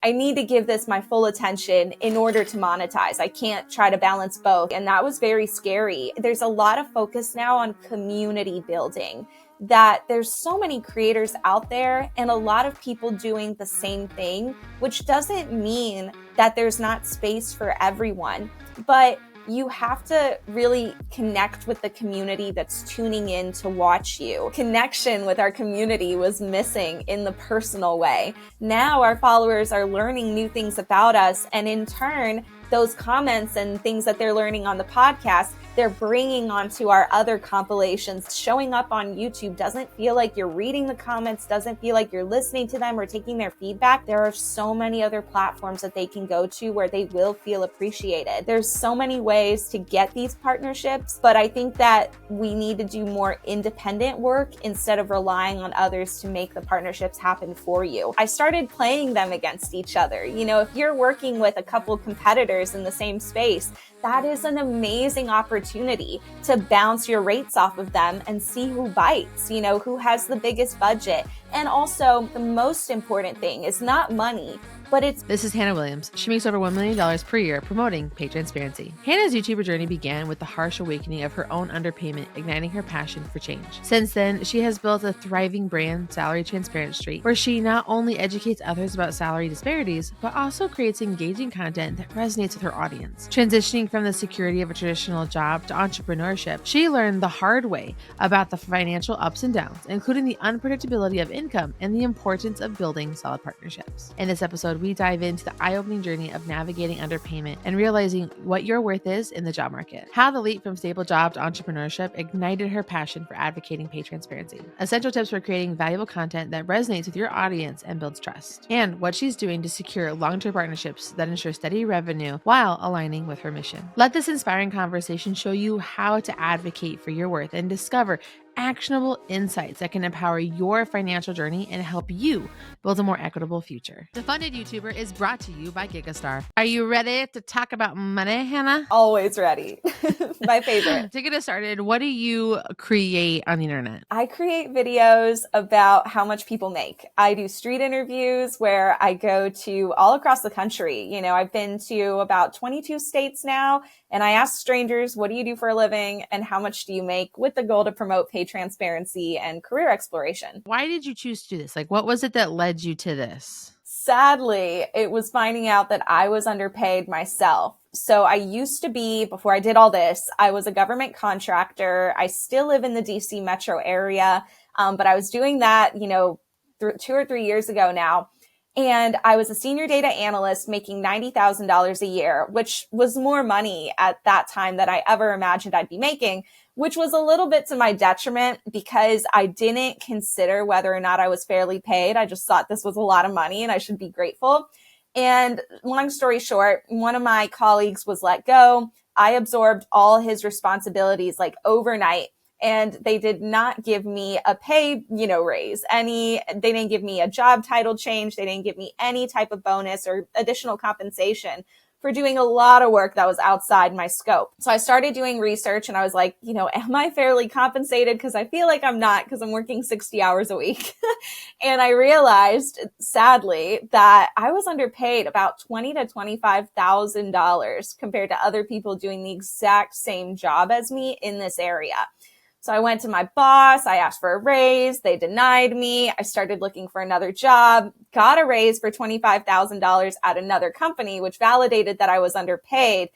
I need to give this my full attention in order to monetize. I can't try to balance both. And that was very scary. There's a lot of focus now on community building, that there's so many creators out there and a lot of people doing the same thing, which doesn't mean that there's not space for everyone, but you have to really connect with the community that's tuning in to watch you. Connection with our community was missing in the personal way. Now our followers are learning new things about us, and in turn, those comments and things that they're learning on the podcast, they're bringing onto our other compilations. Showing up on YouTube doesn't feel like you're reading the comments, doesn't feel like you're listening to them or taking their feedback. There are so many other platforms that they can go to where they will feel appreciated. There's so many ways to get these partnerships, but I think that we need to do more independent work instead of relying on others to make the partnerships happen for you. I started playing them against each other. You know, if you're working with a couple competitors in the same space, that is an amazing opportunity to bounce your rates off of them and see who bites, you know, who has the biggest budget. And also, the most important thing is not money, but it's... This is Hannah Williams. She makes over $1 million per year promoting paid transparency. Hannah's YouTuber journey began with the harsh awakening of her own underpayment, igniting her passion for change. Since then, she has built a thriving brand, Salary Transparent Street, where she not only educates others about salary disparities, but also creates engaging content that resonates with her audience. Transitioning from the security of a traditional job to entrepreneurship, she learned the hard way about the financial ups and downs, including the unpredictability of income and the importance of building solid partnerships. In this episode, we dive into the eye-opening journey of navigating underpayment and realizing what your worth is in the job market. How the leap from stable job to entrepreneurship ignited her passion for advocating pay transparency. Essential tips for creating valuable content that resonates with your audience and builds trust. And what she's doing to secure long-term partnerships that ensure steady revenue while aligning with her mission. Let this inspiring conversation show you how to advocate for your worth and discover actionable insights that can empower your financial journey and help you build a more equitable future. The Funded YouTuber is brought to you by GigaStar. Are you ready to talk about money, Hannah? Always ready. My favorite. To get us started, what do you create on the internet? I create videos about how much people make. I do street interviews where I go to all across the country. You know, I've been to about 22 states now, and I ask strangers, what do you do for a living and how much do you make, with the goal to promote pay transparency and career exploration. Why did you choose to do this? Like, what was it that led you to this? Sadly, it was finding out that I was underpaid myself. So I used to be, before I did all this, I was a government contractor. I still live in the DC metro area, but I was doing that, you know, 2 or 3 years ago now. And I was a senior data analyst making $90,000 a year, which was more money at that time than I ever imagined I'd be making, which was a little bit to my detriment because I didn't consider whether or not I was fairly paid. I just thought this was a lot of money and I should be grateful. And long story short, one of my colleagues was let go. I absorbed all his responsibilities like overnight. And they did not give me a pay, raise. They didn't give me a job title change. They didn't give me any type of bonus or additional compensation for doing a lot of work that was outside my scope. So I started doing research and I was like, am I fairly compensated? Because I feel like I'm not, because I'm working 60 hours a week. And I realized, sadly, that I was underpaid about $20,000 to $25,000 compared to other people doing the exact same job as me in this area. So I went to my boss, I asked for a raise, they denied me. I started looking for another job, got a raise for $25,000 at another company, which validated that I was underpaid.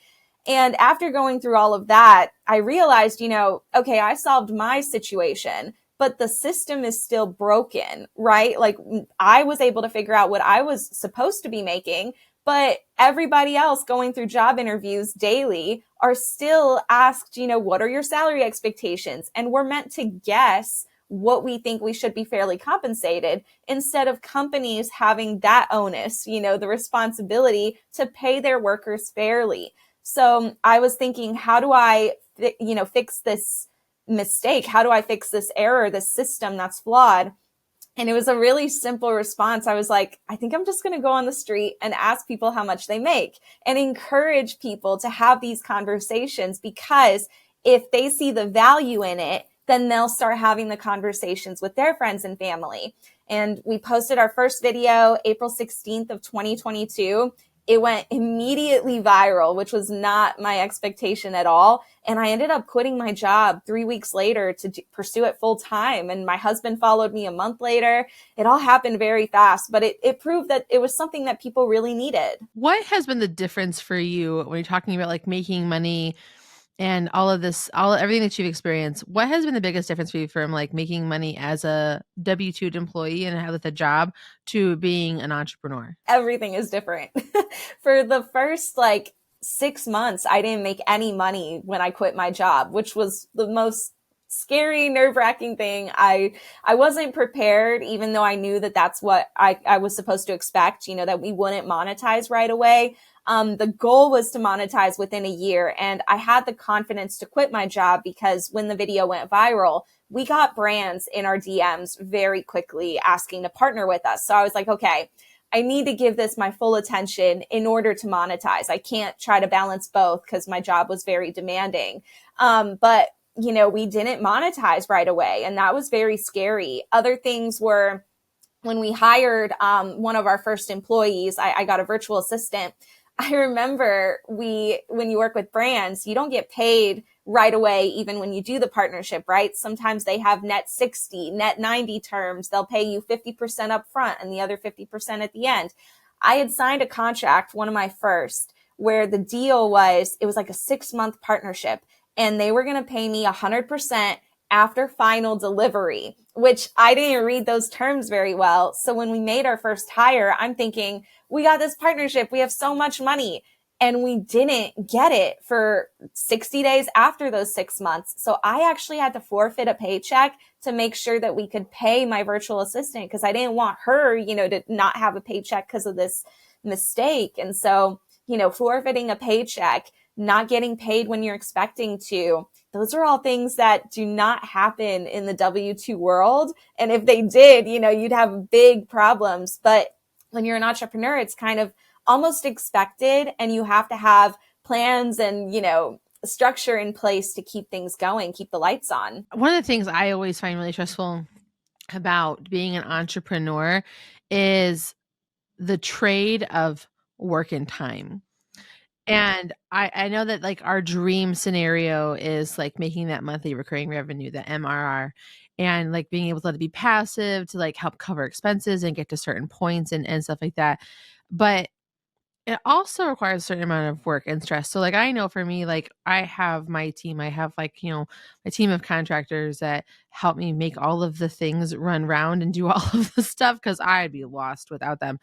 And after going through all of that, I realized, okay, I solved my situation, but the system is still broken, right? Like I was able to figure out what I was supposed to be making, but everybody else going through job interviews daily are still asked, what are your salary expectations? And we're meant to guess what we think we should be fairly compensated instead of companies having that onus, the responsibility to pay their workers fairly. So I was thinking, how do I, fix this mistake? How do I fix this error, this system that's flawed? And it was a really simple response. I was like, I think I'm just going to go on the street and ask people how much they make and encourage people to have these conversations, because if they see the value in it, then they'll start having the conversations with their friends and family. And we posted our first video April 16th of 2022. It went immediately viral, which was not my expectation at all. And I ended up quitting my job 3 weeks later to pursue it full time. And my husband followed me a month later. It all happened very fast, but it proved that it was something that people really needed. What has been the difference for you when you're talking about like making money and all of this, everything that you've experienced? What has been the biggest difference for you from like making money as a W-2 employee and with a job to being an entrepreneur? Everything is different. For the first 6 months, I didn't make any money when I quit my job, which was the most scary, nerve-wracking thing. I wasn't prepared, even though I knew that that's what I was supposed to expect, that we wouldn't monetize right away. The goal was to monetize within a year, and I had the confidence to quit my job because when the video went viral, we got brands in our DMs very quickly asking to partner with us. So I was like, okay, I need to give this my full attention in order to monetize. I can't try to balance both because my job was very demanding. But we didn't monetize right away, and that was very scary. Other things were when we hired one of our first employees, I got a virtual assistant. I remember when you work with brands, you don't get paid right away, even when you do the partnership, right? Sometimes they have net 60, net 90 terms. They'll pay you 50% up front and the other 50% at the end. I had signed a contract, one of my first, where the deal was, it was like a 6-month partnership, and they were going to pay me 100% after final delivery, which I didn't read those terms very well. So when we made our first hire, I'm thinking, we got this partnership. We have so much money. And we didn't get it for 60 days after those 6 months. So I actually had to forfeit a paycheck to make sure that we could pay my virtual assistant because I didn't want her, to not have a paycheck because of this mistake. And so, forfeiting a paycheck, not getting paid when you're expecting to, those are all things that do not happen in the W-2 world. And if they did, you'd have big problems. But when you're an entrepreneur, it's kind of almost expected, and you have to have plans and, structure in place to keep things going, keep the lights on. One of the things I always find really stressful about being an entrepreneur is the trade of work and time. And I know that like our dream scenario is like making that monthly recurring revenue, the MRR, and like being able to let it be passive to like help cover expenses and get to certain points and stuff like that. But it also requires a certain amount of work and stress. So like I know for me, like I have my team, I have like, a team of contractors that help me make all of the things run round and do all of the stuff because I'd be lost without them.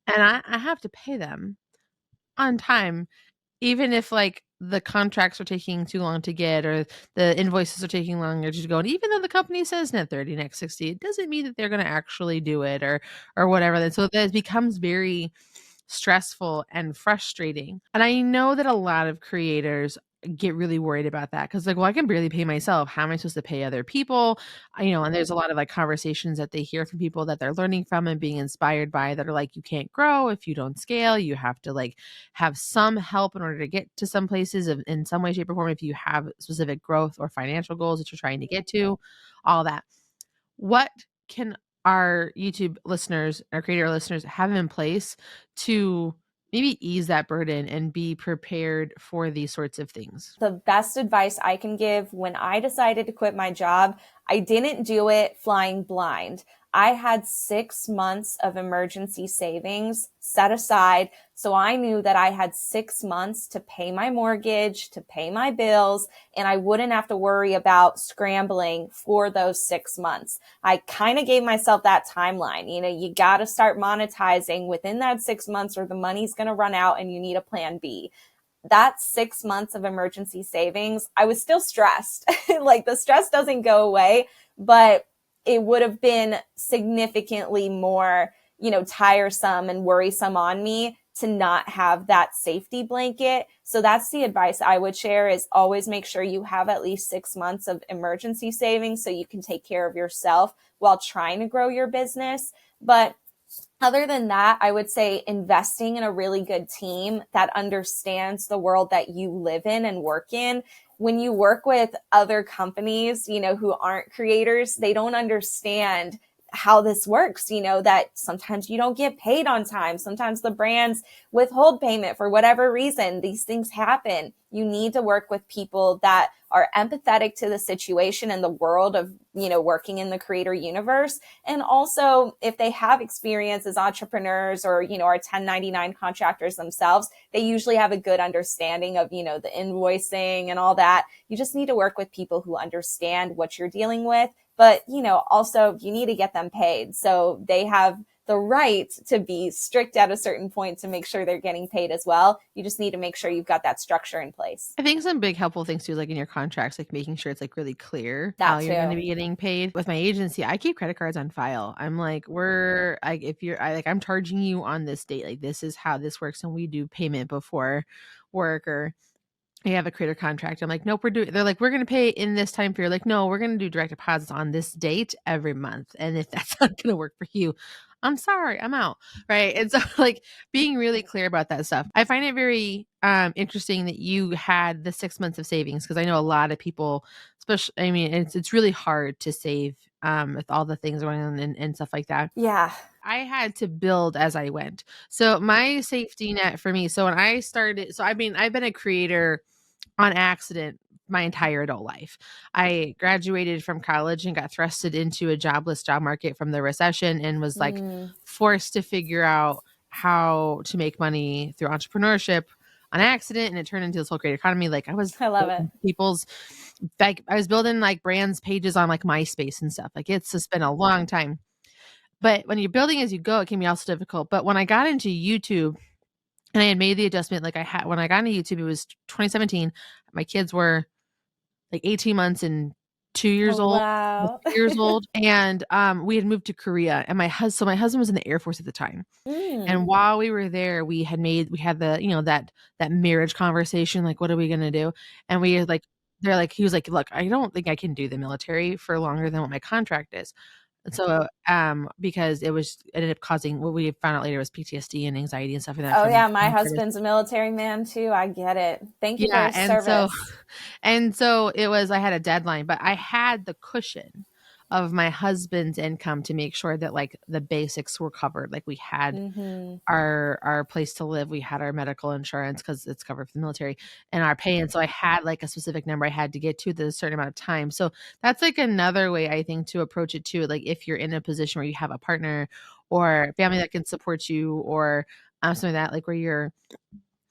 And I have to pay them on time, even if like the contracts are taking too long to get or the invoices are taking longer to go. And even though the company says net 30, net 60, it doesn't mean that they're going to actually do it or whatever. And so that becomes very stressful and frustrating. And I know that a lot of creators get really worried about that because like, well, I can barely pay myself. How am I supposed to pay other people? And there's a lot of like conversations that they hear from people that they're learning from and being inspired by that are like, you can't grow if you don't scale. You have to like have some help in order to get to some places in some way, shape, or form if you have specific growth or financial goals that you're trying to get to, all that. What can our YouTube listeners, our creator listeners have in place to maybe ease that burden and be prepared for these sorts of things? The best advice I can give: when I decided to quit my job, I didn't do it flying blind. I had 6 months of emergency savings set aside. So I knew that I had 6 months to pay my mortgage, to pay my bills, and I wouldn't have to worry about scrambling for those 6 months. I kind of gave myself that timeline. You got to start monetizing within that 6 months or the money's going to run out and you need a plan B. That 6 months of emergency savings, I was still stressed. Like the stress doesn't go away, but it would have been significantly more, tiresome and worrisome on me to not have that safety blanket. So that's the advice I would share: is always make sure you have at least 6 months of emergency savings so you can take care of yourself while trying to grow your business. But other than that, I would say investing in a really good team that understands the world that you live in and work in. When you work with other companies, who aren't creators, they don't understand how this works, that sometimes you don't get paid on time. Sometimes the brands withhold payment for whatever reason. These things happen. You need to work with people that are empathetic to the situation and the world of, working in the creator universe. And also, if they have experience as entrepreneurs or, are 1099 contractors themselves, they usually have a good understanding of, the invoicing and all that. You just need to work with people who understand what you're dealing with. But, also you need to get them paid. So they have the right to be strict at a certain point to make sure they're getting paid as well. You just need to make sure you've got that structure in place. I think some big helpful things too, like in your contracts, like making sure it's like really clear That how you're going to too. be getting paid. With my agency, I keep credit cards on file. I'm like, I'm charging you on this date. Like, this is how this works. And we do payment before work, or I have a creator contract. I'm like, nope, they're like, we're going to pay in this time period. Like, no, we're going to do direct deposits on this date every month. And if that's not going to work for you, I'm sorry, I'm out. Right. And so like being really clear about that stuff. I find it very interesting that you had the 6 months of savings, because I know a lot of people, especially, I mean, it's really hard to save with all the things going on and stuff like that. Yeah. I had to build as I went. So my safety net for me, so when I started, so I mean, I've been a creator on accident my entire adult life. I graduated from college and got thrusted into a jobless job market from the recession, and was like forced to figure out how to make money through entrepreneurship on accident. And it turned into this whole great economy. Like I was I love it. I was building like brands pages on like MySpace and stuff. Like it's just been a long time. But when you're building as you go, it can be also difficult. But when I got into YouTube, and I had made the adjustment, like when I got into YouTube, it was 2017. My kids were like 18 months and 2 years Oh, old, wow. 3 years old. And we had moved to Korea, and so my husband was in the Air Force at the time. And while we were there, we had that marriage conversation, like, what are we going to do? And he was like, look, I don't think I can do the military for longer than what my contract is. And so, because it ended up causing, what we found out later was PTSD and anxiety and stuff like that Oh, from yeah. My husband's a military man too. I get it. Thank you for yeah. his service. And so it was, I had a deadline, but I had the cushion of my husband's income to make sure that like the basics were covered. Like we had our place to live, we had our medical insurance because it's covered for the military, and our pay. And so I had like a specific number I had to get to a certain amount of time. So that's like another way I think to approach it too. Like if you're in a position where you have a partner or family that can support you, or something like that, like where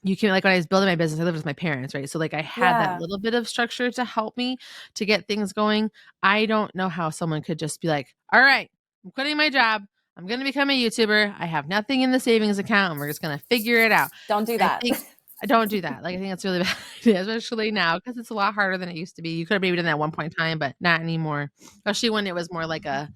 you can, like when I was building my business, I lived with my parents, right? So like I had that Yeah. little bit of structure to help me to get things going. I don't know how someone could just be like, all right, I'm quitting my job. I'm going to become a YouTuber. I have nothing in the savings account, and we're just going to figure it out. Don't do And I that. think I don't do that. Like I think that's really bad idea, especially now, because it's a lot harder than it used to be. You could have maybe done that at one point in time, but not anymore. Especially when it was more like a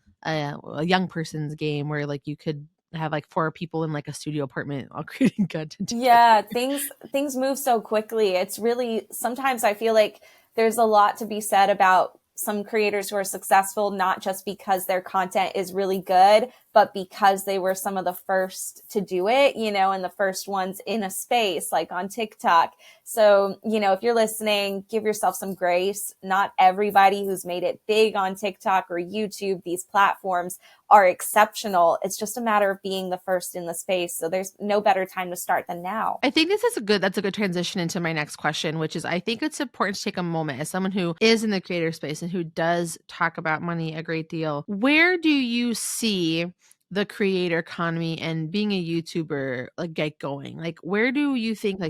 young person's game, where like you could have like 4 people in like a studio apartment all creating content together. Yeah, things move so quickly. It's really, sometimes I feel like there's a lot to be said about some creators who are successful, not just because their content is really good, but because they were some of the first to do it, and the first ones in a space like on TikTok. So, if you're listening, give yourself some grace. Not everybody who's made it big on TikTok or YouTube, these platforms, are exceptional. It's just a matter of being the first in the space. So there's no better time to start than now. I think that's a good transition into my next question, which is, I think it's important to take a moment as someone who is in the creator space and who does talk about money a great deal. Where do you see the creator economy and being a YouTuber like get going? Like, where do you think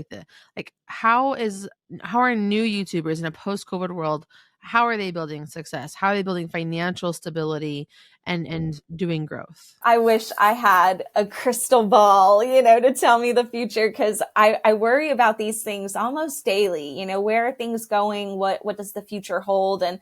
how are new YouTubers in a post-COVID world, how are they building success? How are they building financial stability and doing growth? I wish I had a crystal ball, to tell me the future, because I worry about these things almost daily. Where are things going? What does the future hold? And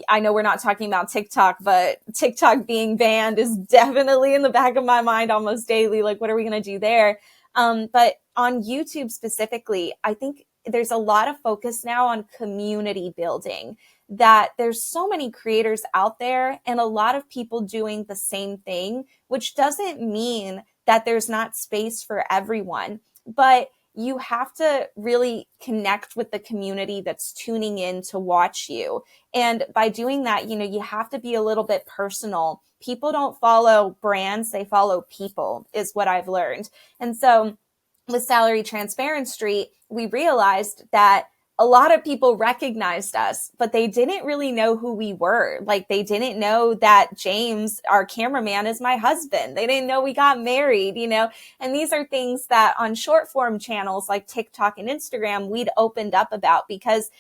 I know we're not talking about TikTok, but TikTok being banned is definitely in the back of my mind almost daily. Like, what are we going to do there? But on YouTube specifically, I think there's a lot of focus now on community building, that there's so many creators out there and a lot of people doing the same thing, which doesn't mean that there's not space for everyone. But you have to really connect with the community that's tuning in to watch you. And by doing that, you have to be a little bit personal. People don't follow brands, they follow people, is what I've learned. And so with Salary Transparent Street, we realized that a lot of people recognized us, but they didn't really know who we were. Like, they didn't know that James, our cameraman, is my husband. They didn't know we got married, and these are things that on short form channels like TikTok and Instagram, we'd opened up about because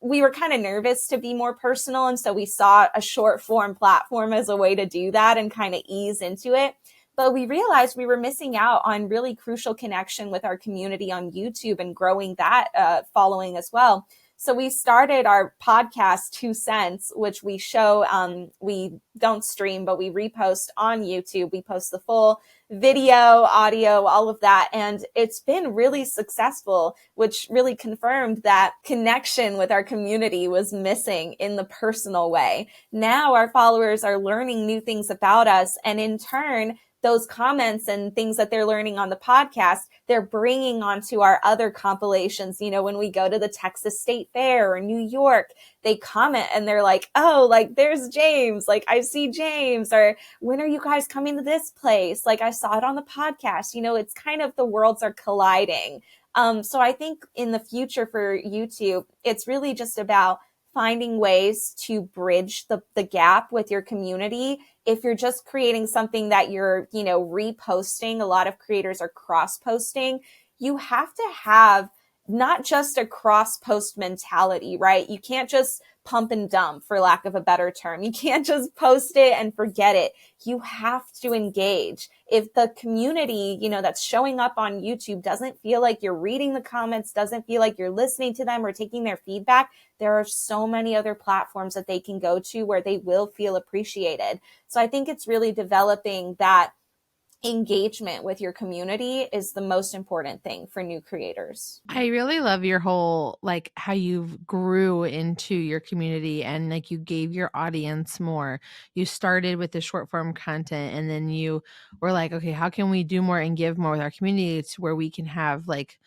we were kind of nervous to be more personal. And so we saw a short form platform as a way to do that and kind of ease into it. But we realized we were missing out on really crucial connection with our community on YouTube and growing that following as well. So we started our podcast, 2 Cents, which we show, we don't stream, but we repost on YouTube. We post the full video, audio, all of that. And it's been really successful, which really confirmed that connection with our community was missing in the personal way. Now our followers are learning new things about us, and in turn, those comments and things that they're learning on the podcast, they're bringing onto our other compilations. When we go to the Texas State Fair or New York, they comment and they're like, oh, like, there's James. Like, I see James. Or when are you guys coming to this place? Like, I saw it on the podcast. It's kind of the worlds are colliding. So I think in the future for YouTube, it's really just about finding ways to bridge the gap with your community. If you're just creating something that you're, reposting, a lot of creators are cross-posting. You have to have not just a cross-post mentality, right? You can't just pump and dump, for lack of a better term. You can't just post it and forget it. You have to engage. If the community, that's showing up on YouTube doesn't feel like you're reading the comments, doesn't feel like you're listening to them or taking their feedback, there are so many other platforms that they can go to where they will feel appreciated. So I think it's really developing that engagement with your community is the most important thing for new creators. I really love your whole, like, how you grew into your community and like you gave your audience more. You started with the short form content and then you were like, okay, how can we do more and give more with our community to where we can have like,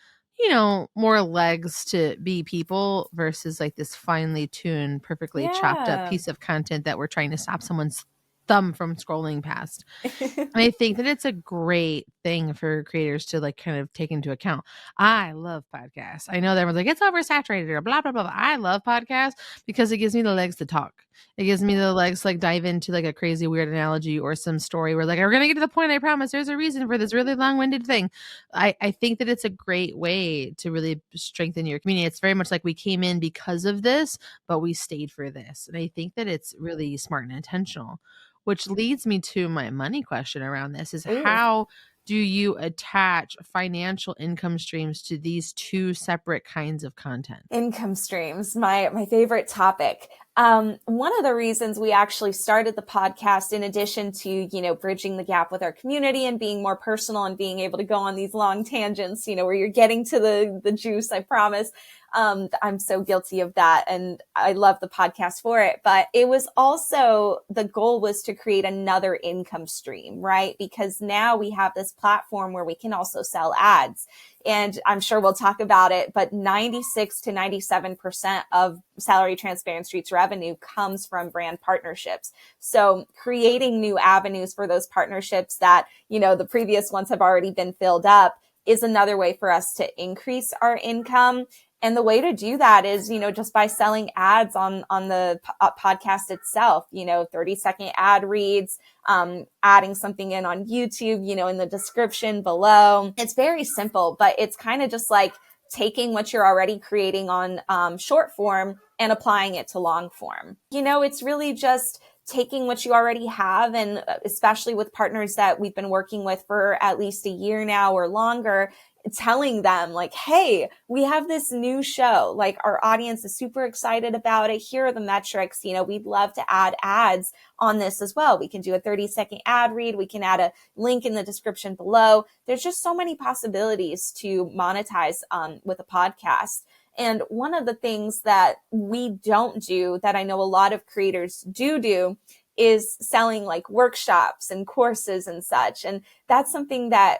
more legs to be people versus like this finely tuned, perfectly chopped up piece of content that we're trying to stop someone's thumb from scrolling past. And I think that it's a great thing for creators to like kind of take into account. I love podcasts. I know that everyone's like, it's oversaturated or blah, blah, blah. I love podcasts because it gives me the legs to talk. It gives me the legs to like dive into like a crazy weird analogy or some story where like, we're going to get to the point. I promise there's a reason for this really long-winded thing. I think that it's a great way to really strengthen your community. It's very much like we came in because of this, but we stayed for this. And I think that it's really smart and intentional. Which leads me to my money question around this is how do you attach financial income streams to these two separate kinds of content? Income streams, my favorite topic. One of the reasons we actually started the podcast, in addition to, bridging the gap with our community and being more personal and being able to go on these long tangents, where you're getting to the juice, I promise. I'm so guilty of that. And I love the podcast for it, but it was also, the goal was to create another income stream, right? Because now we have this platform where we can also sell ads. And I'm sure we'll talk about it, but 96 to 97% of Salary Transparent Street's revenue comes from brand partnerships. So creating new avenues for those partnerships that, the previous ones have already been filled up is another way for us to increase our income. And the way to do that is, just by selling ads on the podcast itself, 30-second ad reads, adding something in on YouTube, in the description below. It's very simple, but it's kind of just like taking what you're already creating on short form and applying it to long form. It's really just taking what you already have, and especially with partners that we've been working with for at least a year now or longer, telling them like, hey, we have this new show. Like, our audience is super excited about it. Here are the metrics. We'd love to add ads on this as well. We can do a 30-second ad read. We can add a link in the description below. There's just so many possibilities to monetize with a podcast. And one of the things that we don't do that I know a lot of creators do is selling like workshops and courses and such. And that's something that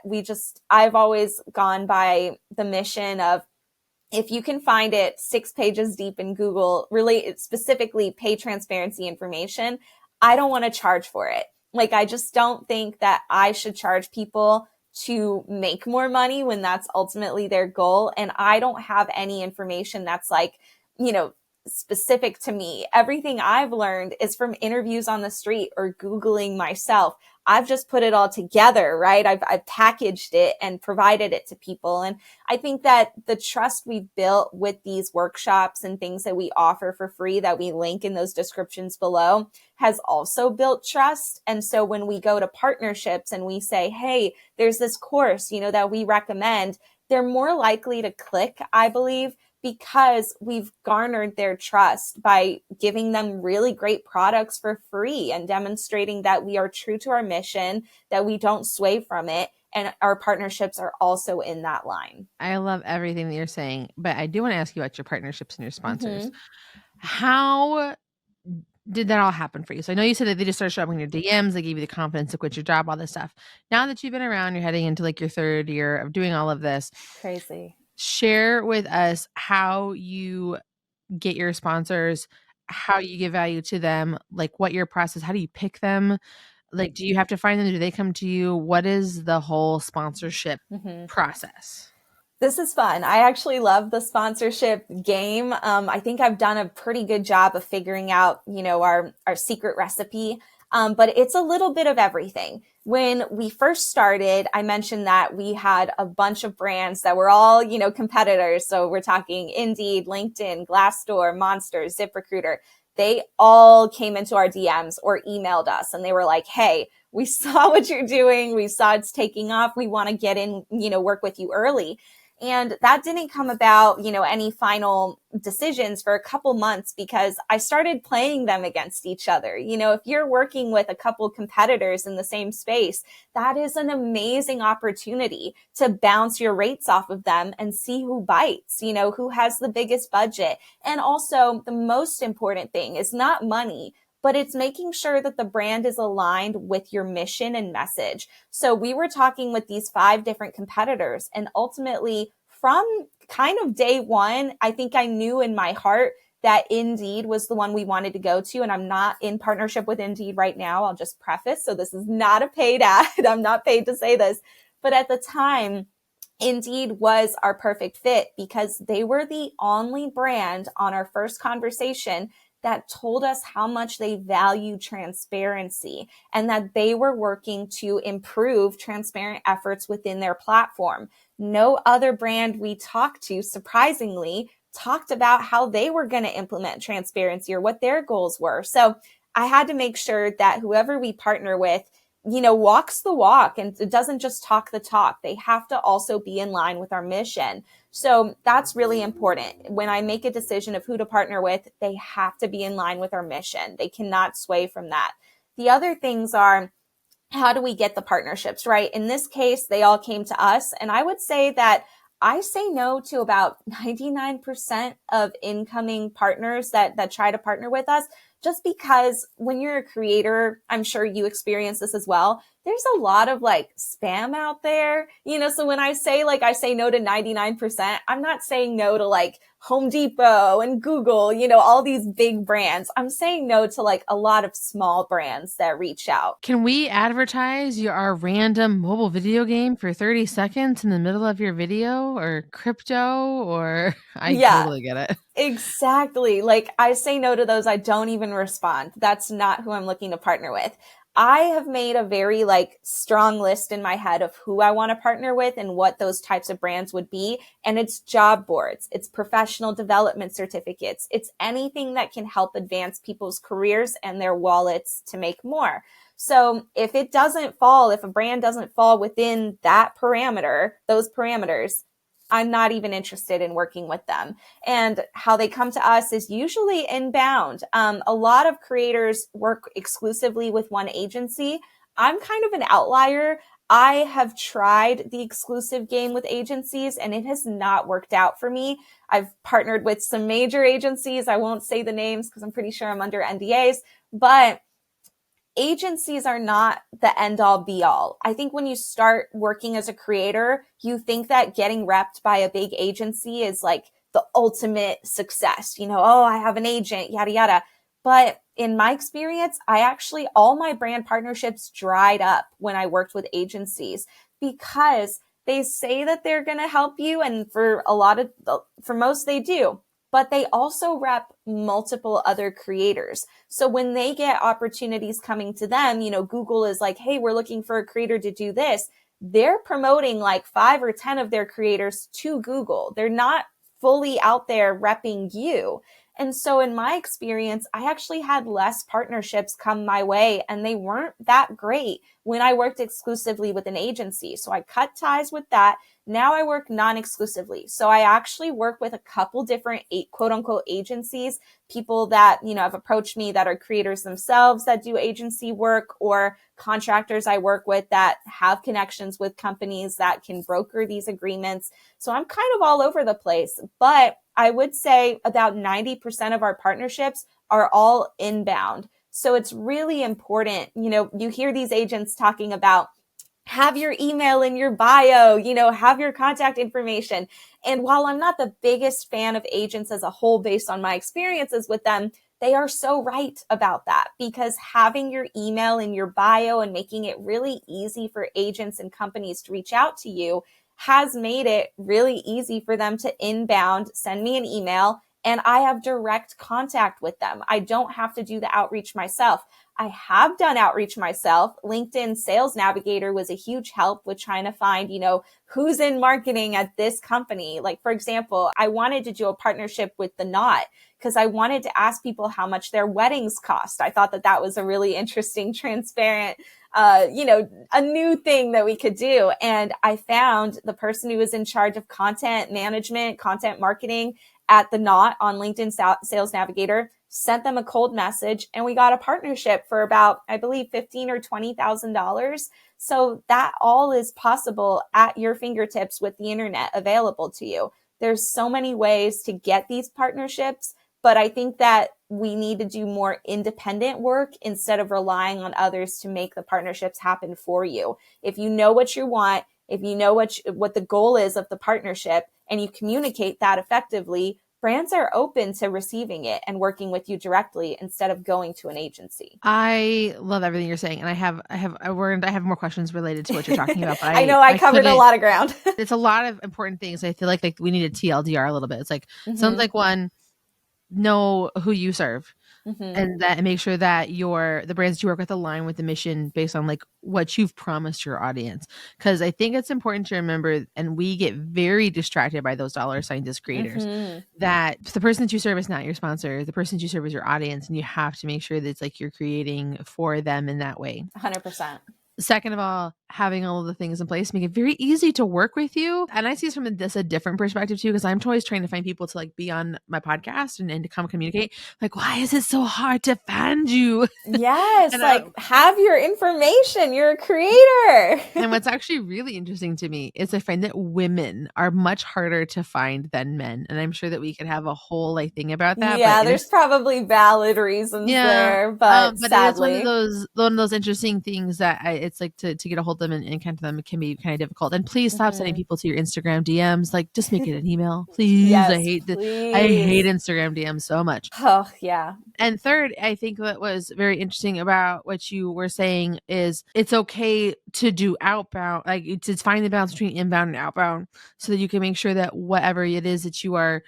I've always gone by the mission of, if you can find it 6 pages deep in Google, really specifically pay transparency information, I don't want to charge for it. Like, I just don't think that I should charge people to make more money when that's ultimately their goal. And I don't have any information that's like, specific to me. Everything I've learned is from interviews on the street or Googling myself. I've just put it all together, right? I've packaged it and provided it to people. And I think that the trust we've built with these workshops and things that we offer for free that we link in those descriptions below has also built trust. And so when we go to partnerships and we say, hey, there's this course, that we recommend, they're more likely to click, I believe, because we've garnered their trust by giving them really great products for free and demonstrating that we are true to our mission, that we don't sway from it. And our partnerships are also in that line. I love everything that you're saying, but I do want to ask you about your partnerships and your sponsors. Mm-hmm. How did that all happen for you? So I know you said that they just started showing your DMs, they gave you the confidence to quit your job, all this stuff. Now that you've been around, you're heading into like your 3rd year of doing all of this. Crazy. Share with us how you get your sponsors, how you give value to them, like what your process, how do you pick them? Like, do you have to find them? Do they come to you? What is the whole sponsorship process? This is fun. I actually love the sponsorship game. I think I've done a pretty good job of figuring out, our secret recipe. But it's a little bit of everything. When we first started, I mentioned that we had a bunch of brands that were all, competitors. So we're talking Indeed, LinkedIn, Glassdoor, Monster, ZipRecruiter. They all came into our DMs or emailed us and they were like, hey, we saw what you're doing. We saw it's taking off. We want to get in, work with you early. And that didn't come about, any final decisions for a couple months because I started playing them against each other. If you're working with a couple competitors in the same space, that is an amazing opportunity to bounce your rates off of them and see who bites, who has the biggest budget. And also the most important thing is not money, but it's making sure that the brand is aligned with your mission and message. So we were talking with these 5 different competitors, and ultimately from kind of day one, I think I knew in my heart that Indeed was the one we wanted to go to. And I'm not in partnership with Indeed right now. I'll just preface. So this is not a paid ad. I'm not paid to say this. But at the time, Indeed was our perfect fit because they were the only brand on our first conversation that told us how much they value transparency and that they were working to improve transparent efforts within their platform. No other brand we talked to, surprisingly, talked about how they were going to implement transparency or what their goals were. So I had to make sure that whoever we partner with, walks the walk and it doesn't just talk the talk. They have to also be in line with our mission. So that's really important. When I make a decision of who to partner with, they have to be in line with our mission. They cannot sway from that. The other things are, how do we get the partnerships, right? In this case, they all came to us. And I would say that I say no to about 99% of incoming partners that try to partner with us, just because when you're a creator, I'm sure you experience this as well. There's a lot of like spam out there, so when I say no to 99%, I'm not saying no to like Home Depot and Google, all these big brands. I'm saying no to like a lot of small brands that reach out. Can we advertise our random mobile video game for 30 seconds in the middle of your video or crypto or I totally get it. Exactly. Like I say no to those. I don't even respond. That's not who I'm looking to partner with. I have made a very strong list in my head of who I want to partner with and what those types of brands would be. And it's job boards, it's professional development certificates, it's anything that can help advance people's careers and their wallets to make more. So if a brand doesn't fall within that parameter, those parameters, I'm not even interested in working with them. And how they come to us is usually inbound. A lot of creators work exclusively with one agency. I'm kind of an outlier. I have tried the exclusive game with agencies and it has not worked out for me. I've partnered with some major agencies. I won't say the names because I'm pretty sure I'm under NDAs, but agencies are not the end all be all. I think when you start working as a creator, you think that getting repped by a big agency is like the ultimate success. Oh, I have an agent, yada, yada. But in my experience, all my brand partnerships dried up when I worked with agencies because they say that they're going to help you. And for most they do, but they also rep multiple other creators. So when they get opportunities coming to them, Google is like, hey, we're looking for a creator to do this. They're promoting like 5 or 10 of their creators to Google. They're not fully out there repping you. And so in my experience, I actually had less partnerships come my way, and they weren't that great when I worked exclusively with an agency. So I cut ties with that. Now I work non-exclusively. So I actually work with a couple different quote unquote agencies, people that, have approached me that are creators themselves that do agency work, or contractors I work with that have connections with companies that can broker these agreements. So I'm kind of all over the place, but I would say about 90% of our partnerships are all inbound. So it's really important. You hear these agents talking about have your email in your bio, have your contact information. And while I'm not the biggest fan of agents as a whole based on my experiences with them, they are so right about that, because having your email in your bio and making it really easy for agents and companies to reach out to you has made it really easy for them to inbound, send me an email, and I have direct contact with them. I don't have to do the outreach myself. I have done outreach myself. LinkedIn Sales Navigator was a huge help with trying to find, who's in marketing at this company. Like, for example, I wanted to do a partnership with The Knot because I wanted to ask people how much their weddings cost. I thought that was a really interesting, transparent, a new thing that we could do. And I found the person who was in charge of content management, content marketing at The Knot on LinkedIn Sales Navigator, sent them a cold message, and we got a partnership for about, I believe, $15,000 or $20,000. So that all is possible at your fingertips with the internet available to you. There's so many ways to get these partnerships, but I think that we need to do more independent work instead of relying on others to make the partnerships happen for you. If you know what you want, if you know what the goal is of the partnership, and you communicate that effectively, brands are open to receiving it and working with you directly instead of going to an agency. I love everything you're saying, and I have more questions related to what you're talking about. But I know I covered a lot of ground. It's a lot of important things. I feel like we need a TLDR a little bit. It's like sounds like one, know who you serve. And make sure that the brands that you work with align with the mission based on like what you've promised your audience. Because I think it's important to remember, and we get very distracted by those dollar signs as creators, that the person that you serve is not your sponsor. The person that you serve is your audience, and you have to make sure that it's like you're creating for them in that way. 100%. Second of all, having all of the things in place make it very easy to work with you. And I see this from a different perspective too, because I'm always trying to find people to like be on my podcast and to come communicate. Like, why is it so hard to find you? Yes, have your information. You're a creator. And what's actually really interesting to me is I find that women are much harder to find than men. And I'm sure that we could have a whole like thing about that. Yeah, there's probably valid sadly, but sadly, it's one of those interesting things that it's like to get a hold of them and kind of them can be kind of difficult. And please stop sending people to your Instagram DMs. Like, just make it an email, please. Yes, I hate Instagram DMs so much. Oh yeah. And third, I think what was very interesting about what you were saying is it's okay to do outbound, like to find the balance between inbound and outbound, so that you can make sure that whatever it is that you are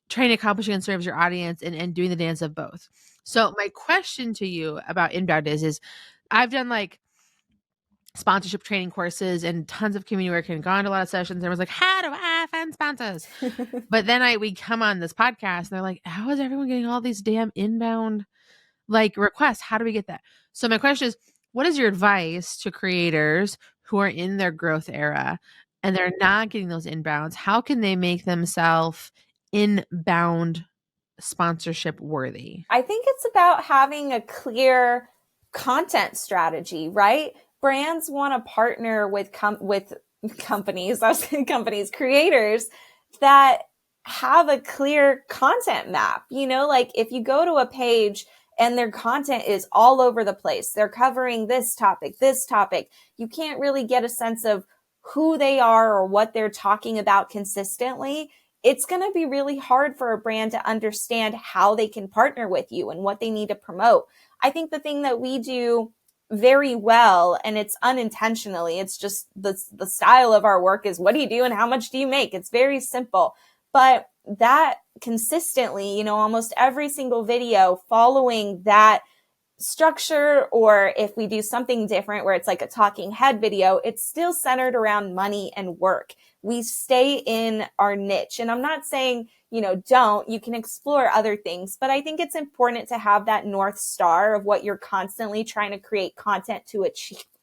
trying to accomplish and serve your audience and doing the dance of both. So my question to you about inbound is I've done like sponsorship training courses and tons of community work and gone to a lot of sessions. And I was like, how do I find sponsors? But then we come on this podcast and they're like, how is everyone getting all these damn inbound like requests? How do we get that? So my question is, what is your advice to creators who are in their growth era and they're not getting those inbounds? How can they make themselves inbound sponsorship worthy? I think it's about having a clear content strategy, right? Brands want to partner with companies, creators that have a clear content map. Like if you go to a page and their content is all over the place. They're covering this topic, this topic. You can't really get a sense of who they are or what they're talking about consistently. It's going to be really hard for a brand to understand how they can partner with you and what they need to promote. I think the thing that we do very well, and it's unintentionally, it's just the style of our work is, what do you do and how much do you make? It's very simple. But that consistently, almost every single video following that structure, or if we do something different where it's like a talking head video, it's still centered around money and work. We stay in our niche. And I'm not saying, you can explore other things, but I think it's important to have that North Star of what you're constantly trying to create content to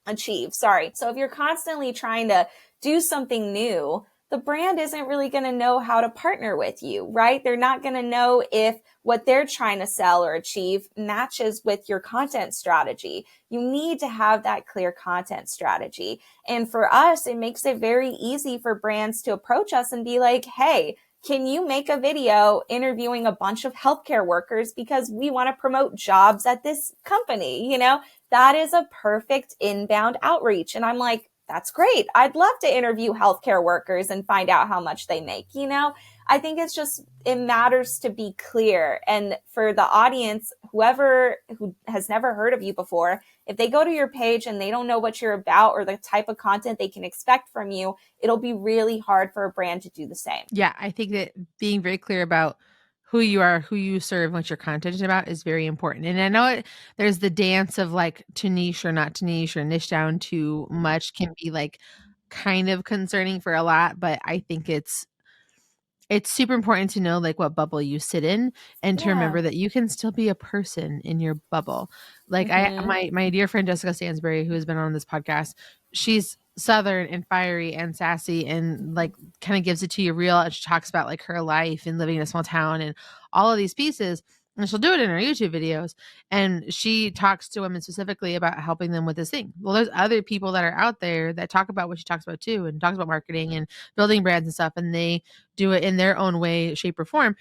achieve. Sorry. So if you're constantly trying to do something new, the brand isn't really going to know how to partner with you, right? They're not going to know if what they're trying to sell or achieve matches with your content strategy. You need to have that clear content strategy. And for us, it makes it very easy for brands to approach us and be like, hey, can you make a video interviewing a bunch of healthcare workers because we want to promote jobs at this company? That is a perfect inbound outreach. And I'm like, that's great. I'd love to interview healthcare workers and find out how much they make. I think it matters to be clear. And for the audience, whoever who has never heard of you before, if they go to your page and they don't know what you're about or the type of content they can expect from you, it'll be really hard for a brand to do the same. Yeah, I think that being very clear about who you are, who you serve, what your content is about is very important. And I know there's the dance of like to niche or not to niche or niche down too much can be like kind of concerning for a lot, but I think it's super important to know like what bubble you sit in and to remember that you can still be a person in your bubble. Like my dear friend Jessica Stansbury, who has been on this podcast, she's Southern and fiery and sassy and like kind of gives it to you real. And she talks about like her life and living in a small town and all of these pieces. And she'll do it in her YouTube videos. And she talks to women specifically about helping them with this thing. Well, there's other people that are out there that talk about what she talks about too, and talks about marketing and building brands and stuff. And they do it in their own way, shape, or form.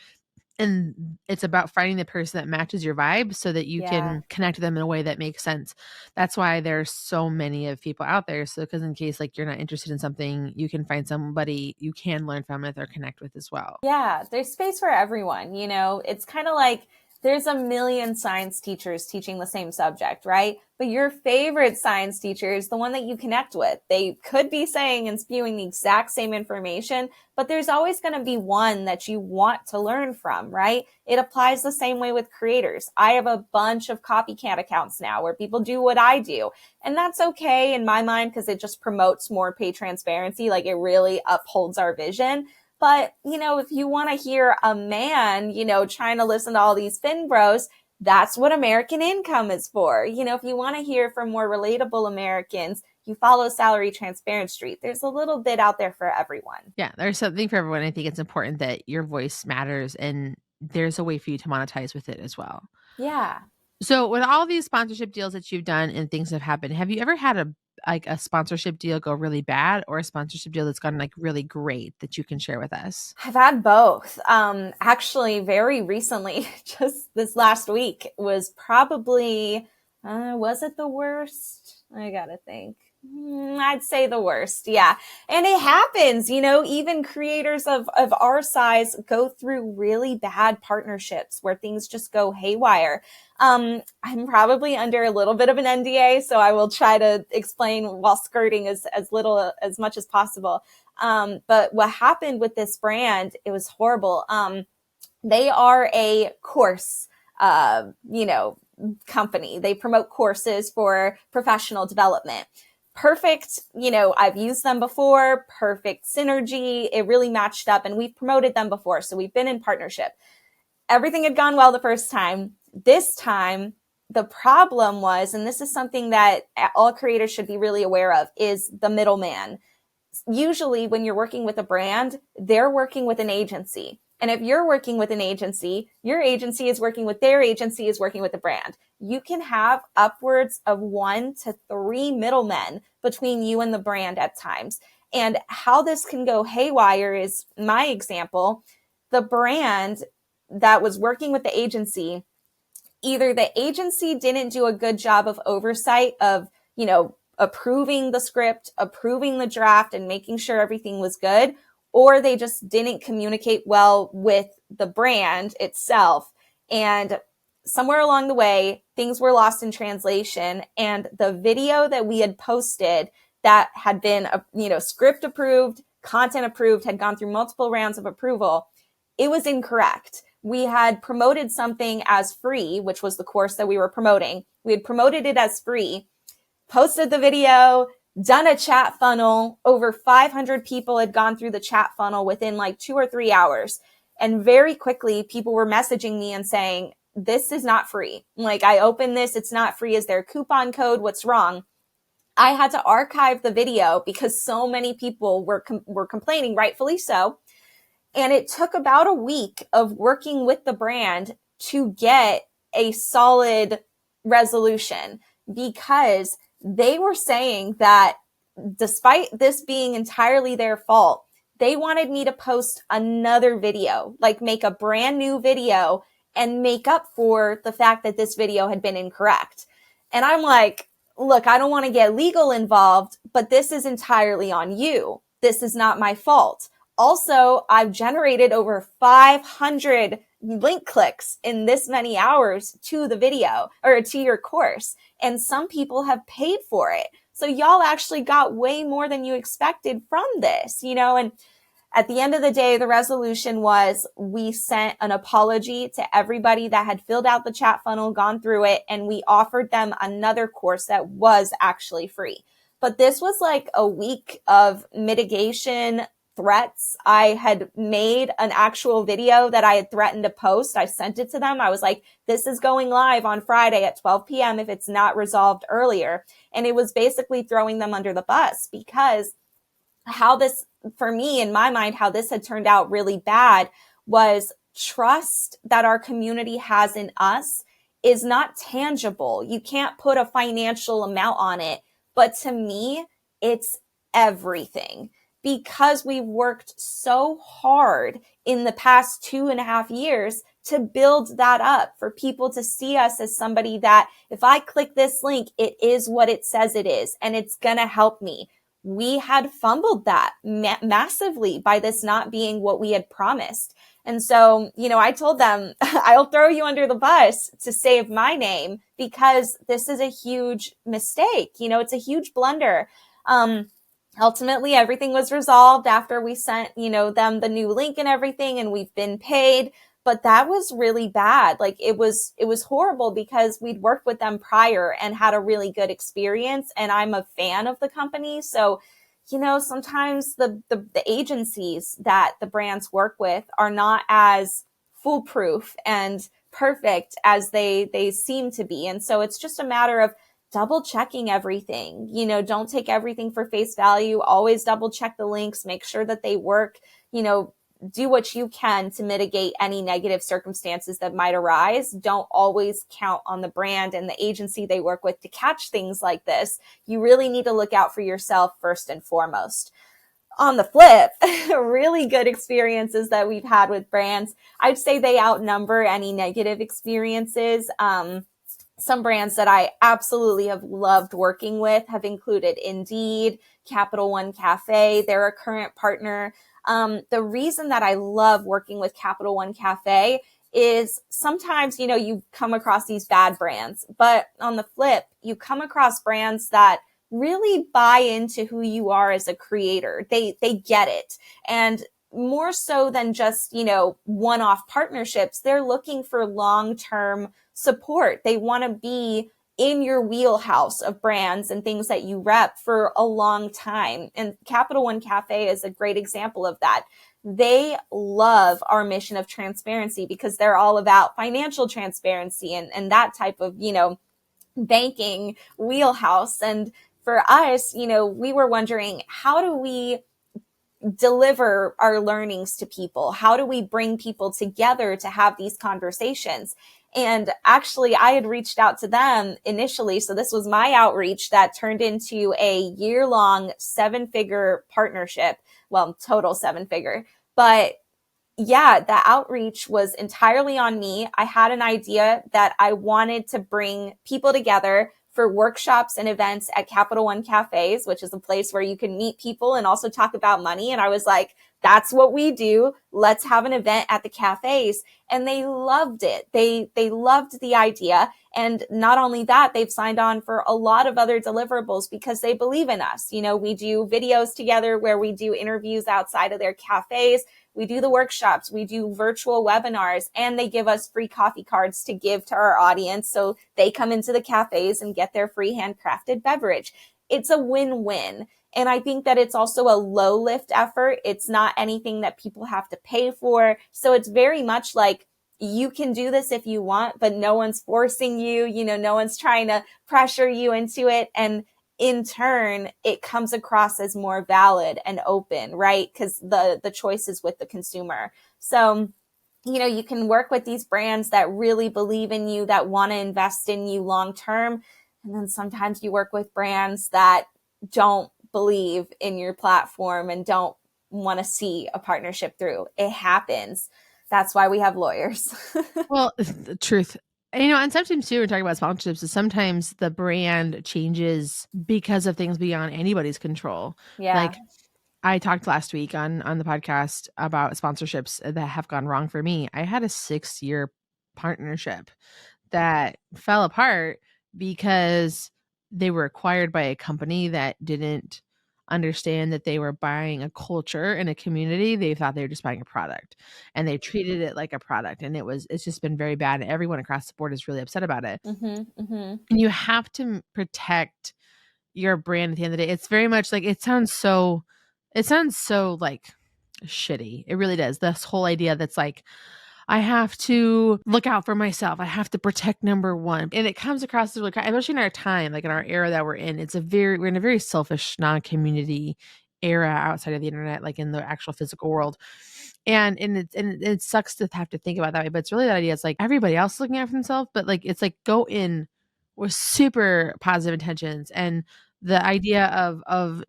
And it's about finding the person that matches your vibe so that you can connect with them in a way that makes sense. That's why there's so many of people out there. So, because in case like you're not interested in something, you can find somebody you can learn from it or connect with as well. Yeah, there's space for everyone. It's kind of like there's a million science teachers teaching the same subject, right? But your favorite science teacher is the one that you connect with. They could be saying and spewing the exact same information, but there's always going to be one that you want to learn from, right? It applies the same way with creators. I have a bunch of copycat accounts now where people do what I do. And that's okay in my mind because it just promotes more pay transparency. Like it really upholds our vision. But, if you want to hear a man, trying to listen to all these fin bros, that's what American Income is for. If you want to hear from more relatable Americans, you follow Salary Transparent Street. There's a little bit out there for everyone. Yeah, there's something for everyone. I think it's important that your voice matters and there's a way for you to monetize with it as well. Yeah. So with all these sponsorship deals that you've done and things have happened, have you ever had a sponsorship deal go really bad or a sponsorship deal that's gone like really great that you can share with us? I've had both. Actually, very recently, just this last week was probably, was it the worst? I gotta think. I'd say the worst. Yeah. And it happens, even creators of our size go through really bad partnerships where things just go haywire. I'm probably under a little bit of an NDA, so I will try to explain while skirting as much as possible. But what happened with this brand, it was horrible. They are a course, company. They promote courses for professional development. Perfect. I've used them before. Perfect synergy. It really matched up and we've promoted them before. So we've been in partnership. Everything had gone well the first time. This time, the problem was, and this is something that all creators should be really aware of, is the middleman. Usually when you're working with a brand, they're working with an agency. And if you're working with an agency, your agency is working with their agency is working with the brand. You can have upwards of 1 to 3 middlemen between you and the brand at times. And how this can go haywire is my example. The brand that was working with the agency either the agency didn't do a good job of oversight of, approving the script, approving the draft, and making sure everything was good, or they just didn't communicate well with the brand itself. And somewhere along the way, things were lost in translation, and the video that we had posted that had been, script approved, content approved, had gone through multiple rounds of approval, it was incorrect. We had promoted something as free, which was the course that we were promoting. We had promoted it as free, posted the video, done a chat funnel. Over 500 people had gone through the chat funnel within like 2 or 3 hours. And very quickly, people were messaging me and saying, this is not free. Like, I opened this, it's not free. Is there a coupon code? What's wrong? I had to archive the video because so many people were complaining, rightfully so. And it took about a week of working with the brand to get a solid resolution, because they were saying that despite this being entirely their fault, they wanted me to post another video, like make a brand new video and make up for the fact that this video had been incorrect. And I'm like, look, I don't want to get legal involved, but this is entirely on you. This is not my fault. Also, I've generated over 500 link clicks in this many hours to the video or to your course, and some people have paid for it. So y'all actually got way more than you expected from this, and at the end of the day, the resolution was we sent an apology to everybody that had filled out the chat funnel, gone through it, and we offered them another course that was actually free. But this was like a week of mitigation threats. I had made an actual video that I had threatened to post. I sent it to them. I was like, this is going live on Friday at 12 p.m. if it's not resolved earlier. And it was basically throwing them under the bus, because how this, for me, in my mind, how this had turned out really bad was trust that our community has in us is not tangible. You can't put a financial amount on it. But to me, it's everything, because we've worked so hard in the past 2.5 years to build that up, for people to see us as somebody that if I click this link, it is what it says it is, and it's going to help me. We had fumbled that massively by this not being what we had promised. And so, I told them, I'll throw you under the bus to save my name, because this is a huge mistake. It's a huge blunder. Ultimately, everything was resolved after we sent, them the new link and everything, and we've been paid. But that was really bad. Like, it was horrible, because we'd worked with them prior and had a really good experience. And I'm a fan of the company. So, sometimes the agencies that the brands work with are not as foolproof and perfect as they seem to be. And so it's just a matter of double checking everything. Don't take everything for face value. Always double check the links, make sure that they work, do what you can to mitigate any negative circumstances that might arise. Don't always count on the brand and the agency they work with to catch things like this. You really need to look out for yourself first and foremost. On the flip, really good experiences that we've had with brands, I'd say they outnumber any negative experiences. Some brands that I absolutely have loved working with have included Indeed, Capital One Cafe. They're a current partner. The reason that I love working with Capital One Cafe is sometimes, you come across these bad brands, but on the flip, you come across brands that really buy into who you are as a creator. They get it. And more so than just, one-off partnerships, they're looking for long-term support. They want to be in your wheelhouse of brands and things that you rep for a long time. And Capital One Cafe is a great example of that. They love our mission of transparency, because they're all about financial transparency and that type of, banking wheelhouse. And for us, we were wondering, how do we deliver our learnings to people? How do we bring people together to have these conversations? And actually, I had reached out to them initially. So this was my outreach that turned into a year-long 7-figure partnership. Well, total 7-figure. But yeah, the outreach was entirely on me. I had an idea that I wanted to bring people together for workshops and events at Capital One Cafes, which is a place where you can meet people and also talk about money. And I was like, that's what we do. Let's have an event at the cafes. And they loved it. They loved the idea. And not only that, they've signed on for a lot of other deliverables because they believe in us. You know, we do videos together where we do interviews outside of their cafes. We do the workshops, we do virtual webinars, and they give us free coffee cards to give to our audience. So they come into the cafes and get their free handcrafted beverage. It's a win-win. And I think that it's also a low lift effort. It's not anything that people have to pay for. So it's very much like, you can do this if you want, but no one's forcing you. You know, no one's trying to pressure you into it. And in turn, it comes across as more valid and open, right? Because the choice is with the consumer. So, you know, you can work with these brands that really believe in you, that want to invest in you long term. And then sometimes you work with brands that don't believe in your platform and don't want to see a partnership through. It happens. That's why we have lawyers. Well, the truth. You know, and sometimes too, we're talking about sponsorships, is sometimes the brand changes because of things beyond anybody's control. Yeah. Like I talked last week on the podcast about sponsorships that have gone wrong for me. I had a 6-year partnership that fell apart because they were acquired by a company that didn't understand that they were buying a culture and a community. They thought they were just buying a product, and they treated it like a product, and it's just been very bad. Everyone across the board is really upset about it. Mm-hmm, mm-hmm. And you have to protect your brand at the end of the day. It's very much like it sounds so like shitty. It really does. This whole idea that's like, I have to look out for myself. I have to protect number one. And it comes across as, like, especially in our time, like in our era that we're in, we're in a very selfish, non-community era outside of the internet, like in the actual physical world. And it sucks to have to think about that way, but it's really that idea. It's like everybody else looking out for themselves, but like it's like go in with super positive intentions, and the idea of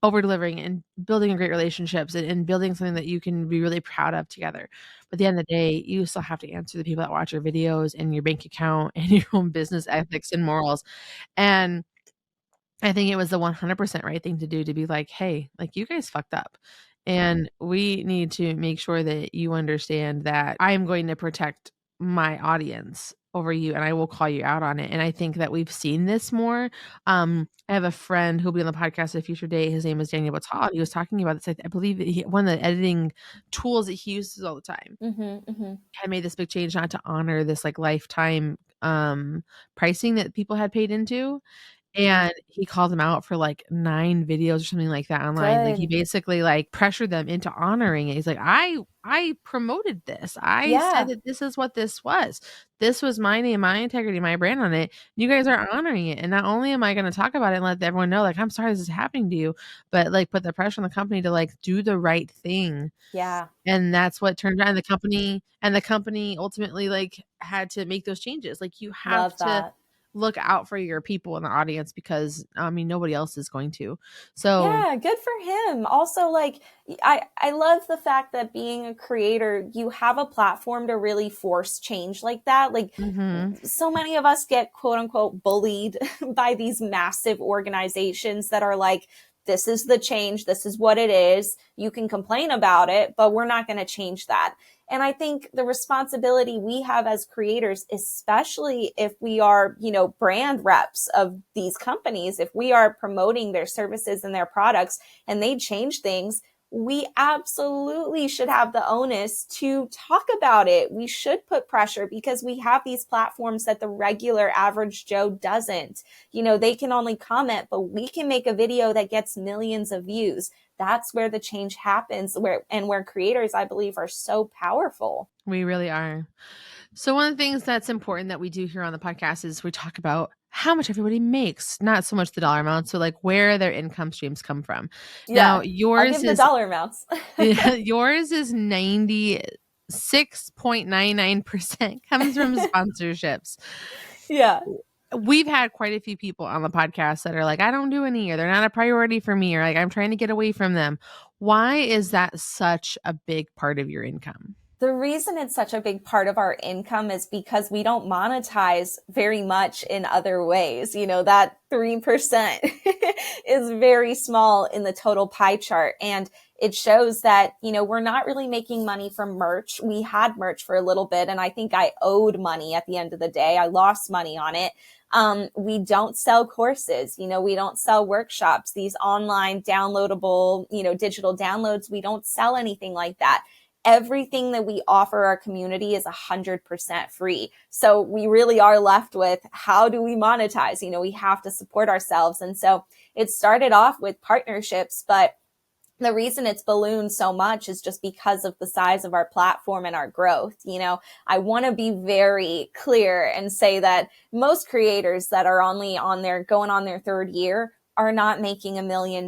over delivering and building great relationships, and building something that you can be really proud of together. But at the end of the day, you still have to answer the people that watch your videos and your bank account and your own business ethics and morals. And I think it was the 100% right thing to do, to be like, hey, like, you guys fucked up. And we need to make sure that you understand that I am going to protect my audience over you, and I will call you out on it. And I think that we've seen this more. I have a friend who'll be on the podcast at a future date. His name is Daniel Batal. He was talking about this. I believe that one of the editing tools that he uses all the time Mm-hmm, mm-hmm. had made this big change, not to honor this like lifetime pricing that people had paid into. And he called them out for like 9 videos or something like that online. Like he Good. basically like pressured them into honoring it. He's like, I promoted this. I said Yeah. that this is what this was. This was my name, my integrity, my brand on it. You guys are honoring it. And not only am I going to talk about it and let everyone know, like, I'm sorry this is happening to you, but like put the pressure on the company to like do the right thing. Yeah. And that's what turned around the company ultimately like had to make those changes. Like you have Love to that. look out for your people in the audience, because I mean nobody else is going to. So Yeah, good for him. Also, like, I love the fact that being a creator, you have a platform to really force change like that. Like, mhm. so many of us get quote unquote bullied by these massive organizations that are like, this is the change, this is what it is. You can complain about it, but we're not going to change that. And I think the responsibility we have as creators, especially if we are, you know, brand reps of these companies, if we are promoting their services and their products and they change things, we absolutely should have the onus to talk about it. We should put pressure because we have these platforms that the regular average Joe doesn't. You know, they can only comment, but we can make a video that gets millions of views. That's where the change happens, where creators, I believe, are so powerful. We really are. So one of the things that's important that we do here on the podcast is we talk about how much everybody makes, not so much the dollar amount. So like where their income streams come from. Now Yeah, I'll yours give the is dollar amounts. yours is 96.99% comes from sponsorships. Yeah. We've had quite a few people on the podcast that are like, I don't do any, or they're not a priority for me, or like I'm trying to get away from them. Why is that such a big part of your income? The reason it's such a big part of our income is because we don't monetize very much in other ways. That 3% is very small in the total pie chart. And it shows that, we're not really making money from merch. We had merch for a little bit, and I think I owed money at the end of the day. I lost money on it. We don't sell courses. We don't sell workshops, these online downloadable, digital downloads. We don't sell anything like that. Everything that we offer our community is 100% free. So we really are left with, how do we monetize? We have to support ourselves. And so it started off with partnerships, but the reason it's ballooned so much is just because of the size of our platform and our growth. I want to be very clear and say that most creators that are only going on their third year are not making $1 million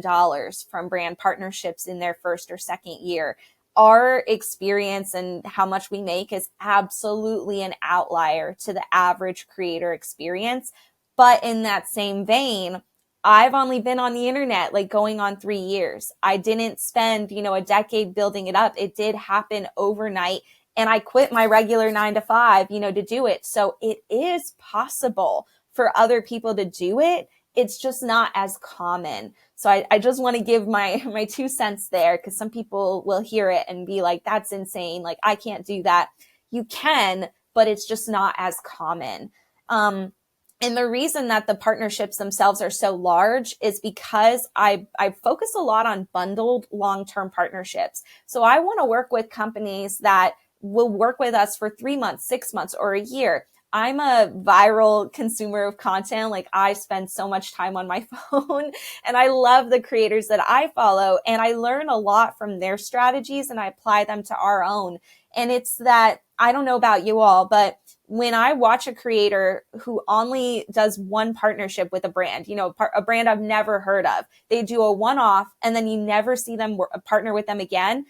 from brand partnerships in their first or second year. Our experience and how much we make is absolutely an outlier to the average creator experience. But in that same vein, I've only been on the internet going on 3 years. I didn't spend, a decade building it up. It did happen overnight. And I quit my regular 9 to 5, to do it. So it is possible for other people to do it. It's just not as common. So I just want to give my 2 cents there, because some people will hear it and be like, that's insane. I can't do that. You can, but it's just not as common. And the reason that the partnerships themselves are so large is because I focus a lot on bundled long-term partnerships. So I want to work with companies that will work with us for 3 months, 6 months, or a year. I'm a viral consumer of content. I spend so much time on my phone, and I love the creators that I follow, and I learn a lot from their strategies and I apply them to our own. And it's that, I don't know about you all, but when I watch a creator who only does one partnership with a brand, a brand I've never heard of, they do a one-off and then you never see them partner with them again,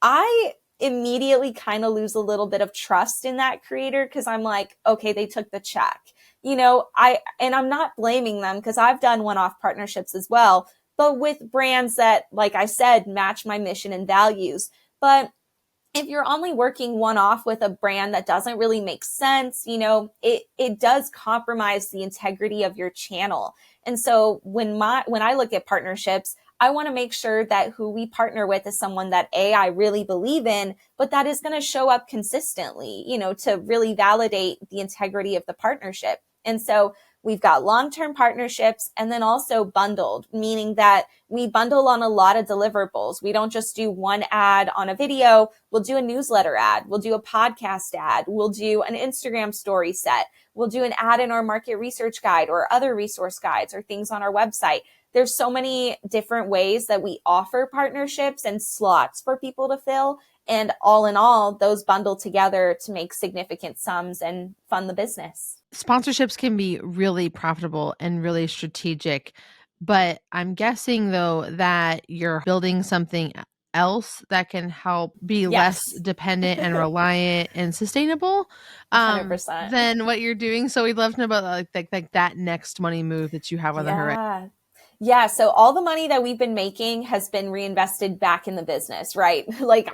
I immediately kind of lose a little bit of trust in that creator, because I'm like, okay, they took the check. I'm not blaming them, because I've done one-off partnerships as well, but with brands that, like I said, match my mission and values. But if you're only working one-off with a brand that doesn't really make sense, it does compromise the integrity of your channel. And so when I look at partnerships, I want to make sure that who we partner with is someone that I really believe in, but that is going to show up consistently, to really validate the integrity of the partnership. And so we've got long-term partnerships, and then also bundled, meaning that we bundle on a lot of deliverables. We don't just do one ad on a video. We'll do a newsletter ad. We'll do a podcast ad. We'll do an Instagram story set. We'll do an ad in our market research guide or other resource guides or things on our website. There's so many different ways that we offer partnerships and slots for people to fill. And all in all, those bundle together to make significant sums and fund the business. Sponsorships can be really profitable and really strategic, but I'm guessing though that you're building something else that can help be less Yes. dependent and reliant and sustainable 100%. than what you're doing. So we'd love to know about like that next money move that you have on the horizon. Yeah. So all the money that we've been making has been reinvested back in the business, right?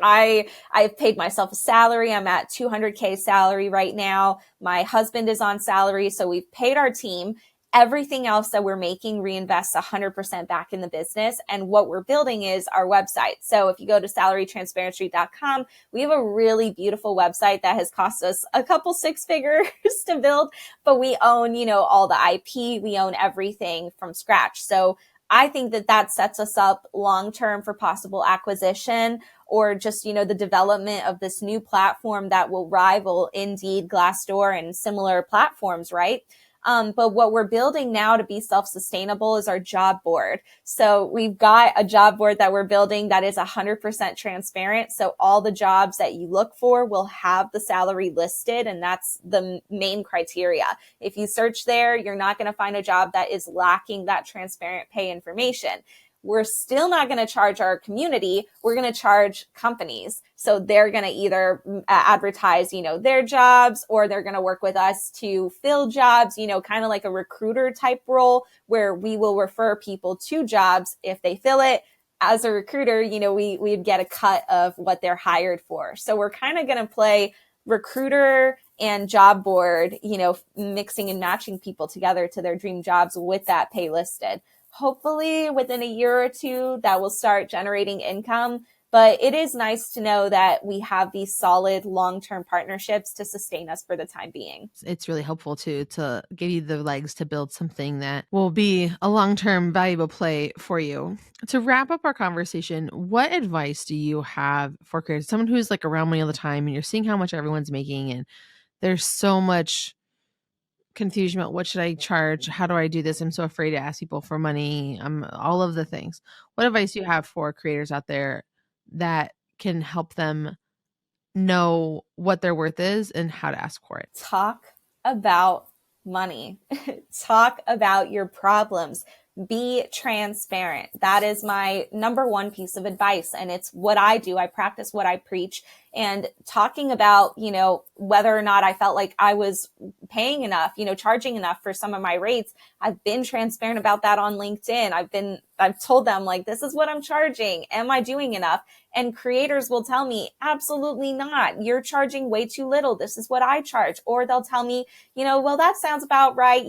I've paid myself a salary. I'm at 200K salary right now. My husband is on salary. So we've paid our team. Everything else that we're making reinvests 100% back in the business. And what we're building is our website. So if you go to salarytransparency.com, we have a really beautiful website that has cost us a couple 6 figures to build, but we own, all the IP, we own everything from scratch. So I think that sets us up long-term for possible acquisition, or just, the development of this new platform that will rival Indeed, Glassdoor, and similar platforms, right? But what we're building now to be self-sustainable is our job board. So we've got a job board that we're building that is 100% transparent. So all the jobs that you look for will have the salary listed, and that's the main criteria. If you search there, you're not going to find a job that is lacking that transparent pay information. We're still not going to charge our community. We're going to charge companies. So they're going to either advertise, their jobs, or they're going to work with us to fill jobs, kind of like a recruiter type role where we will refer people to jobs. If they fill it, as a recruiter, we'd get a cut of what they're hired for. So we're kind of going to play recruiter and job board, mixing and matching people together to their dream jobs with that pay listed. Hopefully within a year or two, that will start generating income. But it is nice to know that we have these solid long-term partnerships to sustain us for the time being. It's really helpful too to give you the legs to build something that will be a long-term valuable play for you. To wrap up our conversation, what advice do you have for creators? Someone who's like around money all the time and you're seeing how much everyone's making and there's so much confusion about what should I charge? How do I do this? I'm so afraid to ask people for money. All of the things. What advice do you have for creators out there that can help them know what their worth is and how to ask for it? Talk about money. Talk about your problems. Be transparent. That is my number one piece of advice. And it's what I do. I practice what I preach. And talking about, whether or not I felt like I was paying enough, charging enough for some of my rates. I've been transparent about that on LinkedIn. I've told them like, this is what I'm charging. Am I doing enough? And creators will tell me, absolutely not. You're charging way too little. This is what I charge. Or they'll tell me, well, that sounds about right.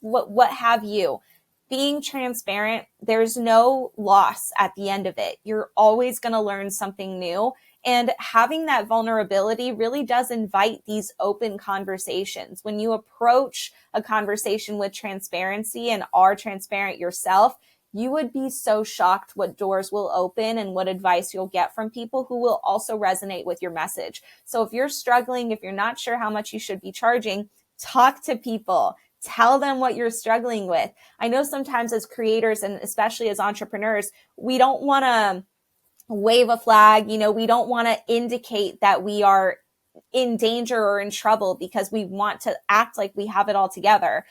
What have you? Being transparent, there's no loss at the end of it. You're always going to learn something new. And having that vulnerability really does invite these open conversations. When you approach a conversation with transparency and are transparent yourself, you would be so shocked what doors will open and what advice you'll get from people who will also resonate with your message. So if you're struggling, if you're not sure how much you should be charging, talk to people. Tell them what you're struggling with. I know sometimes as creators and especially as entrepreneurs, we don't want to wave a flag. We don't want to indicate that we are in danger or in trouble because we want to act like we have it all together.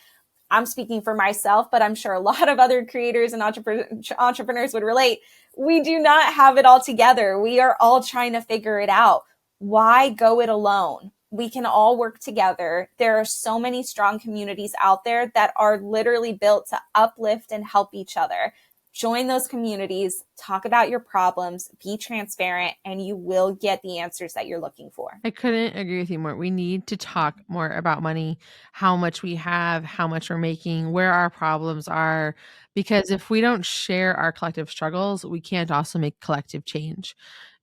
I'm speaking for myself, but I'm sure a lot of other creators and entrepreneurs would relate. We do not have it all together. We are all trying to figure it out. Why go it alone? We can all work together. There are so many strong communities out there that are literally built to uplift and help each other. Join those communities, talk about your problems, be transparent, and you will get the answers that you're looking for. I couldn't agree with you more. We need to talk more about money, how much we have, how much we're making, where our problems are, because if we don't share our collective struggles, we can't also make collective change.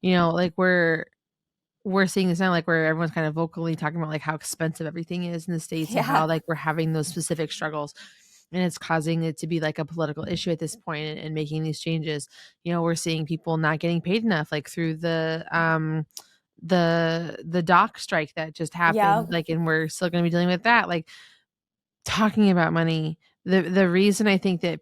Like we're seeing this now, like where everyone's kind of vocally talking about like how expensive everything is in the States and how like we're having those specific struggles. And it's causing it to be like a political issue at this point and making these changes. We're seeing people not getting paid enough, like through the dock strike that just happened, like, and we're still going to be dealing with that. Like talking about money, the reason I think that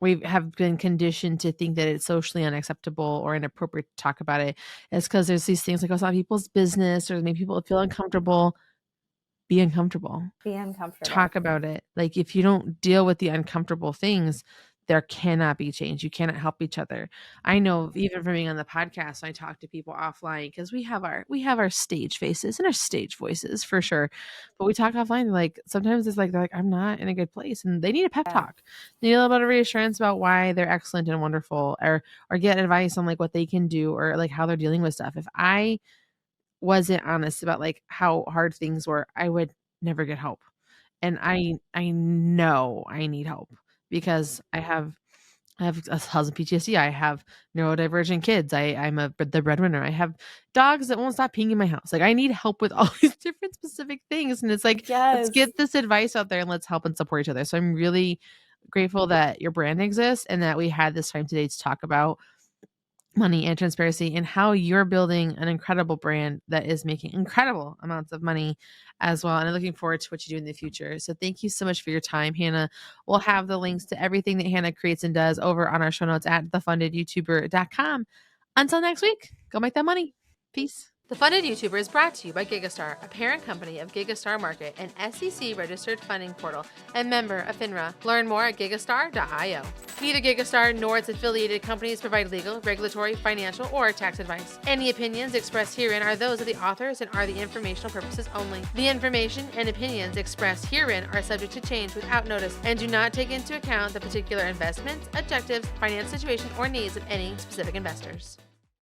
we have been conditioned to think that it's socially unacceptable or inappropriate to talk about it is because there's these things like, oh, it's not people's business or maybe people feel uncomfortable. Be uncomfortable. Be uncomfortable. Talk about it. Like if you don't deal with the uncomfortable things, there cannot be change. You cannot help each other. I know even from being on the podcast, I talk to people offline because we have our stage faces and our stage voices for sure. But we talk offline, like sometimes it's like they're like, I'm not in a good place. And they need a pep talk. They need a little bit of reassurance about why they're excellent and wonderful, or get advice on like what they can do or like how they're dealing with stuff. If I wasn't honest about like how hard things were, I would never get help. And I know I need help because I have a husband PTSD. I have neurodivergent kids. I'm the breadwinner. I have dogs that won't stop peeing in my house. Like I need help with all these different specific things. And it's like, let's get this advice out there and let's help and support each other. So I'm really grateful that your brand exists and that we had this time today to talk about money and transparency and how you're building an incredible brand that is making incredible amounts of money as well. And I'm looking forward to what you do in the future. So thank you so much for your time, Hannah. We'll have the links to everything that Hannah creates and does over on our show notes at thefundedyoutuber.com. Until next week, go make that money. Peace. The Funded YouTuber is brought to you by GigaStar, a parent company of GigaStar Market, an SEC-registered funding portal and member of FINRA. Learn more at gigastar.io. Neither GigaStar nor its affiliated companies provide legal, regulatory, financial, or tax advice. Any opinions expressed herein are those of the authors and are the informational purposes only. The information and opinions expressed herein are subject to change without notice and do not take into account the particular investments, objectives, financial situation, or needs of any specific investors.